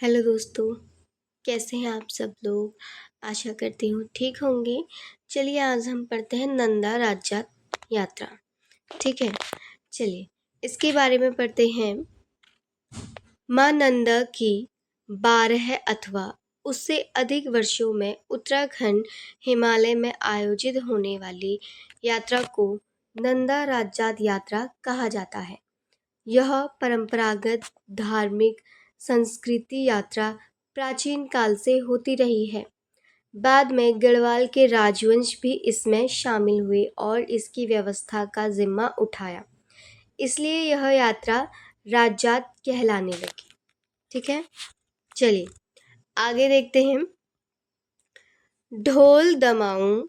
Hello दोस्तों, कैसे हैं आप सब लोग। आशा करती हूँ ठीक होंगे। चलिए आज हम पढ़ते हैं नंदा राज्य यात्रा। ठीक है, चलिए इसके बारे में पढ़ते हैं। माँ नंदा की 12 अथवा उससे अधिक वर्षों में उत्तराखंड हिमालय में आयोजित होने वाली यात्रा को नंदा राज्य यात्रा कहा जाता है। यह परंपरागत धार्मिक संस्कृति यात्रा प्राचीन काल से होती रही है। बाद में गढ़वाल के राजवंश भी इसमें शामिल हुए और इसकी व्यवस्था का जिम्मा उठाया, इसलिए यह यात्रा राज्यात कहलाने लगी। ठीक है, चलिए आगे देखते हैं। ढोल दमाऊं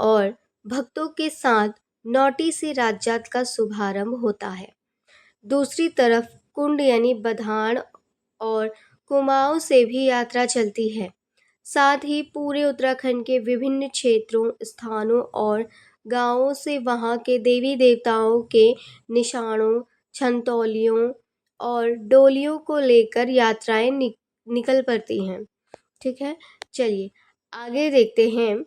और भक्तों के साथ नौटी से राज्यात का शुभारंभ होता है। दूसरी तरफ कुंड यानी बधान और कुमाऊं से भी यात्रा चलती है। साथ ही पूरे उत्तराखंड के विभिन्न क्षेत्रों, स्थानों और गांवों से वहां के देवी देवताओं के निशानों, छंतौलियों और डोलियों को लेकर यात्राएं निकल पड़ती हैं। ठीक है, चलिए आगे देखते हैं।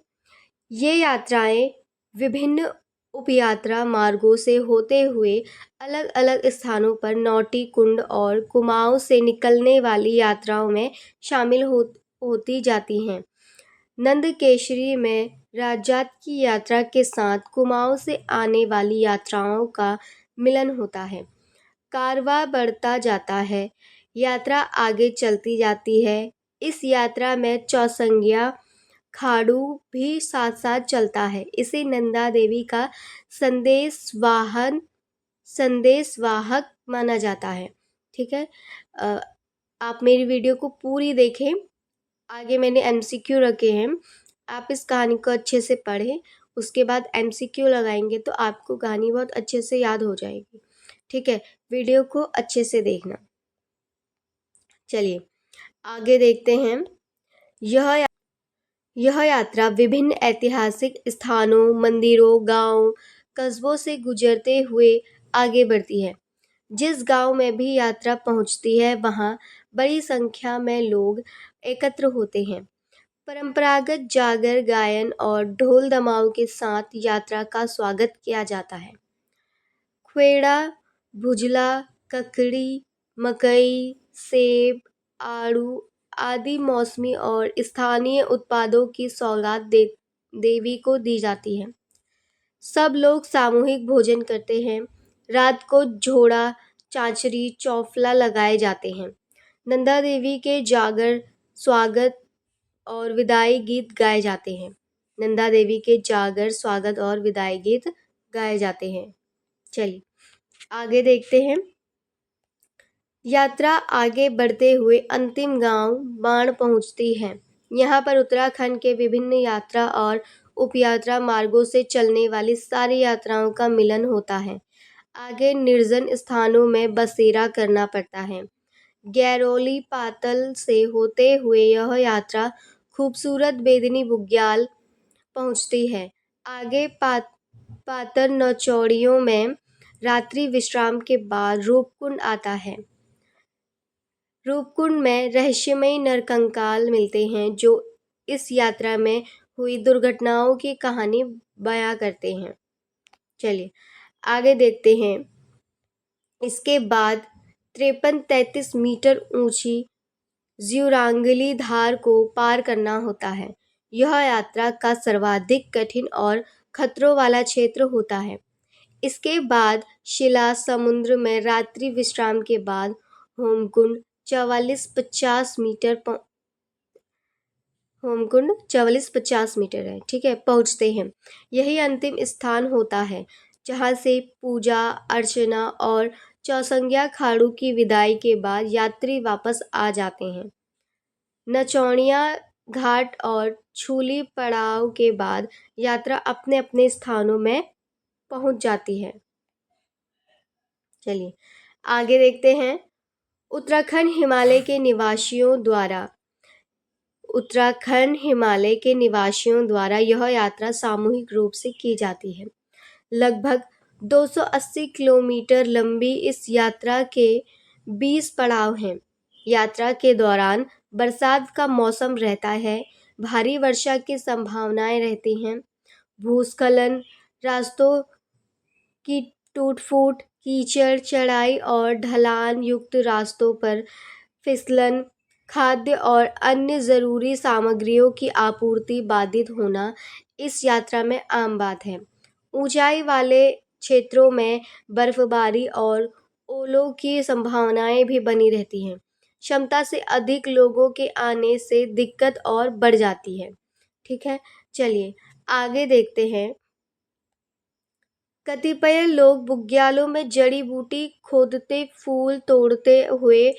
ये यात्राएं विभिन्न उपयात्रा मार्गों से होते हुए अलग अलग स्थानों पर नौटी, कुंड और कुमाऊं से निकलने वाली यात्राओं में शामिल होती जाती हैं। नंदकेशरी में राज्यात की यात्रा के साथ कुमाऊं से आने वाली यात्राओं का मिलन होता है। कारवां बढ़ता जाता है, यात्रा आगे चलती जाती है। इस यात्रा में चौसंगिया खाड़ू भी साथ साथ चलता है। इसे नंदा देवी का संदेशवाहक माना जाता है। ठीक है, आप मेरी वीडियो को पूरी देखें। आगे मैंने एमसीक्यू रखे हैं, आप इस कहानी को अच्छे से पढ़ें। उसके बाद एमसीक्यू लगाएंगे तो आपको कहानी बहुत अच्छे से याद हो जाएगी। ठीक है, वीडियो को अच्छे से देखना। चलिए आगे देखते हैं। यह यात्रा विभिन्न ऐतिहासिक स्थानों, मंदिरों, गांव, कस्बों से गुजरते हुए आगे बढ़ती है। जिस गांव में भी यात्रा पहुंचती है, वहां बड़ी संख्या में लोग एकत्र होते हैं। परंपरागत जागर गायन और ढोल दमाऊ के साथ यात्रा का स्वागत किया जाता है। ख्वेड़ा, भुजला, ककड़ी, मकई, सेब, आड़ू आदि मौसमी और स्थानीय उत्पादों की सौगात देवी को दी जाती है। सब लोग सामूहिक भोजन करते हैं। रात को झोड़ा, चांचरी, चौफला लगाए जाते हैं। नंदा देवी के जागर, स्वागत और विदाई गीत गाए जाते हैं। नंदा देवी के जागर, स्वागत और विदाई गीत गाए जाते हैं। चलिए आगे देखते हैं। यात्रा आगे बढ़ते हुए अंतिम गांव बाण पहुंचती है। यहाँ पर उत्तराखंड के विभिन्न यात्रा और उपयात्रा मार्गों से चलने वाली सारी यात्राओं का मिलन होता है। आगे निर्जन स्थानों में बसेरा करना पड़ता है। गैरोली पातल से होते हुए यह यात्रा खूबसूरत बेदनी बुग्याल पहुंचती है। आगे पातर नौचौड़ियों में रात्रि विश्राम के बाद रूपकुंड आता है। रूपकुंड में रहस्यमयी नरकंकाल मिलते हैं, जो इस यात्रा में हुई दुर्घटनाओं की कहानी बयां करते हैं। चलिए आगे देखते हैं। इसके बाद 53-33 मीटर ऊंची ज्यूरांगली धार को पार करना होता है। यह यात्रा का सर्वाधिक कठिन और खतरों वाला क्षेत्र होता है। इसके बाद शिला समुद्र में रात्रि विश्राम के बाद होमकुंड 44-50 मीटर है। ठीक है, पहुंचते हैं। यही अंतिम स्थान होता है जहां से पूजा अर्चना और चौसंगिया खाड़ू की विदाई के बाद यात्री वापस आ जाते हैं। नचौड़िया घाट और छूली पड़ाव के बाद यात्रा अपने अपने स्थानों में पहुंच जाती है। चलिए आगे देखते हैं। उत्तराखंड हिमालय के निवासियों द्वारा यह यात्रा सामूहिक रूप से की जाती है। लगभग 280 किलोमीटर लंबी इस यात्रा के 20 पड़ाव हैं। यात्रा के दौरान बरसात का मौसम रहता है, भारी वर्षा की संभावनाएं रहती हैं, भूस्खलन, रास्तों की टूट-फूट, कीचड़, चढ़ाई और ढलान युक्त रास्तों पर फिसलन, खाद्य और अन्य ज़रूरी सामग्रियों की आपूर्ति बाधित होना इस यात्रा में आम बात है। ऊंचाई वाले क्षेत्रों में बर्फबारी और ओलों की संभावनाएं भी बनी रहती हैं। क्षमता से अधिक लोगों के आने से दिक्कत और बढ़ जाती है। ठीक है, चलिए आगे देखते हैं। कतिपय लोग बुग्यालों में जड़ी बूटी खोदते, फूल तोड़ते हुए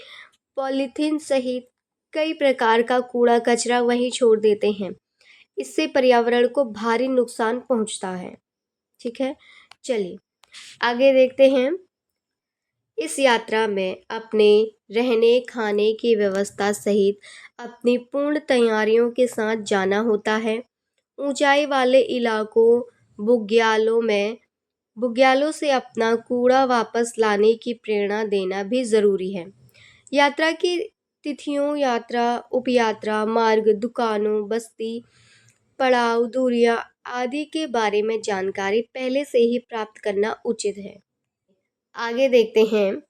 पॉलीथीन सहित कई प्रकार का कूड़ा कचरा वहीं छोड़ देते हैं। इससे पर्यावरण को भारी नुकसान पहुंचता है। ठीक है, चलिए आगे देखते हैं। इस यात्रा में अपने रहने खाने की व्यवस्था सहित अपनी पूर्ण तैयारियों के साथ जाना होता है। ऊंचाई वाले इलाकों बुग्यालों से अपना कूड़ा वापस लाने की प्रेरणा देना भी जरूरी है। यात्रा की तिथियों, यात्रा, उपयात्रा, मार्ग, दुकानों, बस्ती, पड़ाव, दूरियां आदि के बारे में जानकारी पहले से ही प्राप्त करना उचित है। आगे देखते हैं।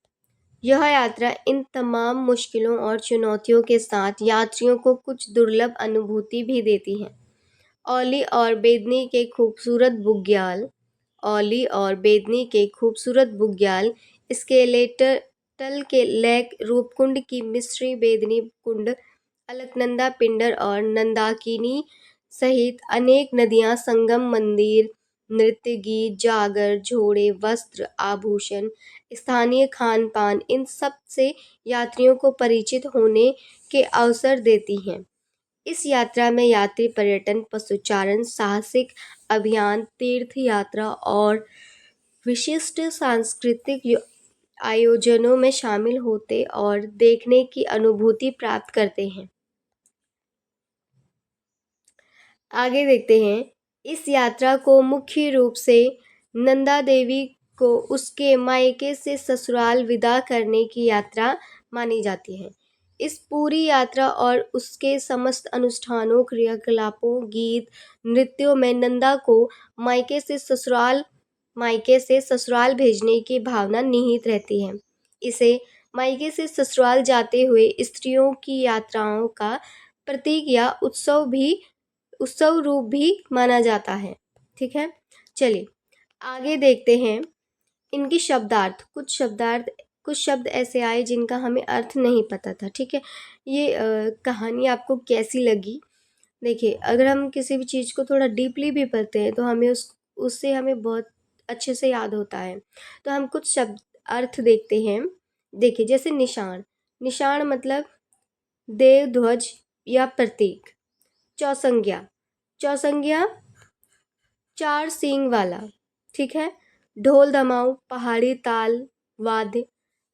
यह यात्रा इन तमाम मुश्किलों और चुनौतियों के साथ यात्रियों को कुछ दुर्लभ अनुभूति भी देती है। औली और बेदनी के खूबसूरत बुग्याल औली और बेदनी के खूबसूरत बुग्याल, स्केलेटल के लेक, रूपकुंड की मिस्री बेदनी कुंड, अलकनंदा पिंडर और नंदाकिनी सहित अनेक नदियां, संगम, मंदिर, नृत्य गीत, जागर, झोड़े, वस्त्र, आभूषण, स्थानीय खान पान, इन सब से यात्रियों को परिचित होने के अवसर देती हैं। इस यात्रा में यात्री पर्यटन, पशुचारण, साहसिक अभियान, तीर्थ यात्रा और विशिष्ट सांस्कृतिक आयोजनों में शामिल होते और देखने की अनुभूति प्राप्त करते हैं। आगे देखते हैं। इस यात्रा को मुख्य रूप से नंदा देवी को उसके मायके से ससुराल विदा करने की यात्रा मानी जाती है। इस पूरी यात्रा और उसके समस्त अनुष्ठानों, क्रियाकलापों, गीत, नृत्यों में नंदा को मायके से ससुराल भेजने की भावना निहित रहती है। इसे मायके से ससुराल जाते हुए स्त्रियों की यात्राओं का प्रतीक या उत्सव रूप भी माना जाता है। ठीक है, चलिए आगे देखते हैं। इनकी शब्दार्थ, कुछ शब्द ऐसे आए जिनका हमें अर्थ नहीं पता था। ठीक है, ये कहानी आपको कैसी लगी? देखिए, अगर हम किसी भी चीज़ को थोड़ा डीपली भी पढ़ते हैं तो हमें उससे हमें बहुत अच्छे से याद होता है। तो हम कुछ शब्द अर्थ देखते हैं। देखिए, जैसे निशान, निशान मतलब देव, ध्वज या प्रतीक। चौसंज्ञा, चौसंज्ञा 4 सींग वाला। ठीक है, ढोल दमाऊ, पहाड़ी ताल वाद्य।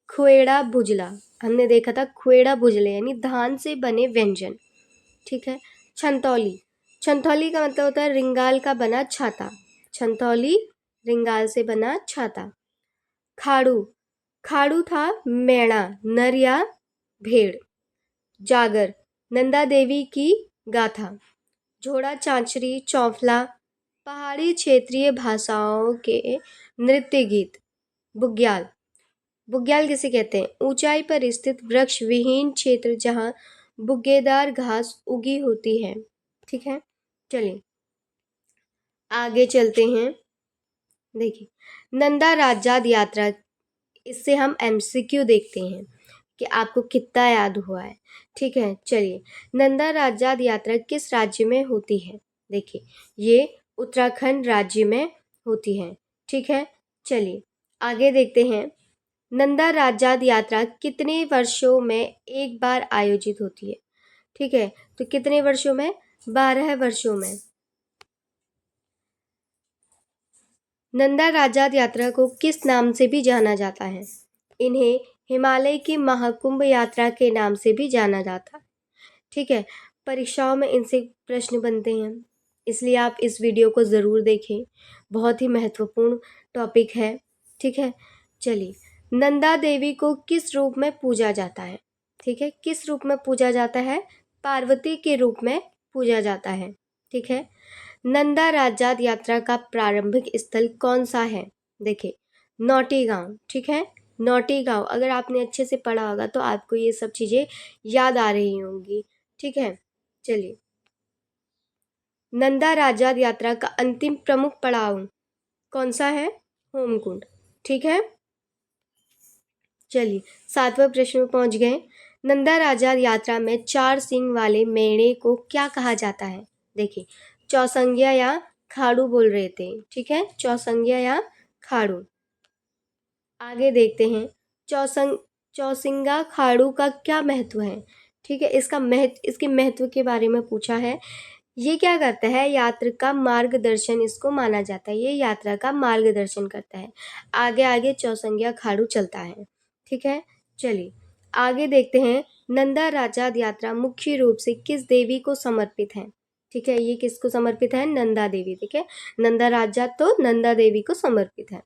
खुएड़ा बुजला, हमने देखा था खुएड़ा बुजले यानी धान से बने व्यंजन। ठीक है, छंतौली, छंतौली का मतलब होता है रिंगाल का बना छाता। छंतौली रिंगाल से बना छाता। खाड़ू, खाड़ू था मैणा, नर या भेड़। जागर, नंदा देवी की गाथा। झोड़ा चांचरी, चौफला, पहाड़ी क्षेत्रीय भाषाओं के नृत्य गीत। बुग्याल, बुग्याल किसे कहते हैं? ऊंचाई पर स्थित वृक्ष विहीन क्षेत्र जहां बुग्गेदार घास उगी होती है। ठीक है, चलिए आगे चलते हैं। देखिए, नंदा राजाद यात्रा, इससे हम एमसीक्यू देखते हैं कि आपको कितना याद हुआ है। ठीक है, चलिए, नंदा राजाद यात्रा किस राज्य में होती है? देखिए, ये उत्तराखंड राज्य में होती है। ठीक है, चलिए आगे देखते हैं। नंदा राजाद यात्रा कितने वर्षों में एक बार आयोजित होती है? ठीक है, तो कितने वर्षों में? 12 वर्षों में। नंदा राजाद यात्रा को किस नाम से भी जाना जाता है? इन्हें हिमालय की महाकुंभ यात्रा के नाम से भी जाना जाता है। ठीक है, परीक्षाओं में इनसे प्रश्न बनते हैं, इसलिए आप इस वीडियो को ज़रूर देखें। बहुत ही महत्वपूर्ण टॉपिक है। ठीक है, चलिए, नंदा देवी को किस रूप में पूजा जाता है? ठीक है, किस रूप में पूजा जाता है? पार्वती के रूप में पूजा जाता है। ठीक है, नंदा राजात यात्रा का प्रारंभिक स्थल कौन सा है? देखिए, नौटी गांव। ठीक है, नौटी गांव। अगर आपने अच्छे से पढ़ा होगा तो आपको ये सब चीजें याद आ रही होंगी। ठीक है, चलिए, नंदा राजात यात्रा का अंतिम प्रमुख पड़ाव कौन सा है? होमकुंड। ठीक है, चलिए 7वें प्रश्न में पहुंच गए। नंदा राजा यात्रा में 4 सिंह वाले मेढ़े को क्या कहा जाता है? देखिए, चौसंगिया या खाड़ू बोल रहे थे। ठीक है, चौसंगिया या खाड़ू। आगे देखते हैं, चौसिंगा खाड़ू का क्या महत्व है? ठीक है, इसके महत्व के बारे में पूछा है। ये क्या करता है? यात्रा का मार्गदर्शन इसको माना जाता है। ये यात्रा का मार्गदर्शन करता है। आगे आगे चौसंगिया खाड़ू चलता है। ठीक है, चलिए आगे देखते हैं। नंदा राजात यात्रा मुख्य रूप से किस देवी को समर्पित है? ठीक है, ये किसको समर्पित है? नंदा देवी। ठीक है, नंदा राजात तो नंदा देवी को समर्पित है।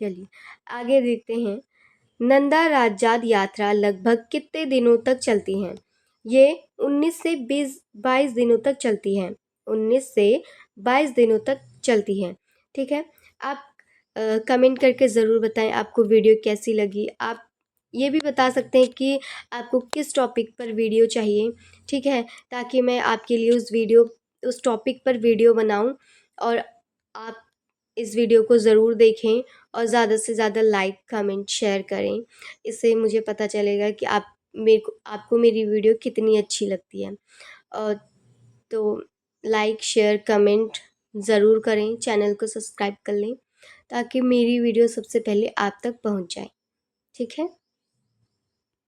चलिए आगे देखते हैं। नंदा राजात यात्रा लगभग कितने दिनों तक चलती है? ये 19 से 22 दिनों तक चलती है। 19 से 22 दिनों तक चलती है। ठीक है, आप कमेंट करके ज़रूर बताएं आपको वीडियो कैसी लगी। आप ये भी बता सकते हैं कि आपको किस टॉपिक पर वीडियो चाहिए। ठीक है, ताकि मैं आपके लिए उस टॉपिक पर वीडियो बनाऊं और आप इस वीडियो को ज़रूर देखें और ज़्यादा से ज़्यादा लाइक कमेंट शेयर करें। इससे मुझे पता चलेगा कि आपको मेरी वीडियो कितनी अच्छी लगती है। और तो लाइक शेयर कमेंट ज़रूर करें, चैनल को सब्सक्राइब कर लें ताकि मेरी वीडियो सबसे पहले आप तक पहुंच जाए। ठीक है।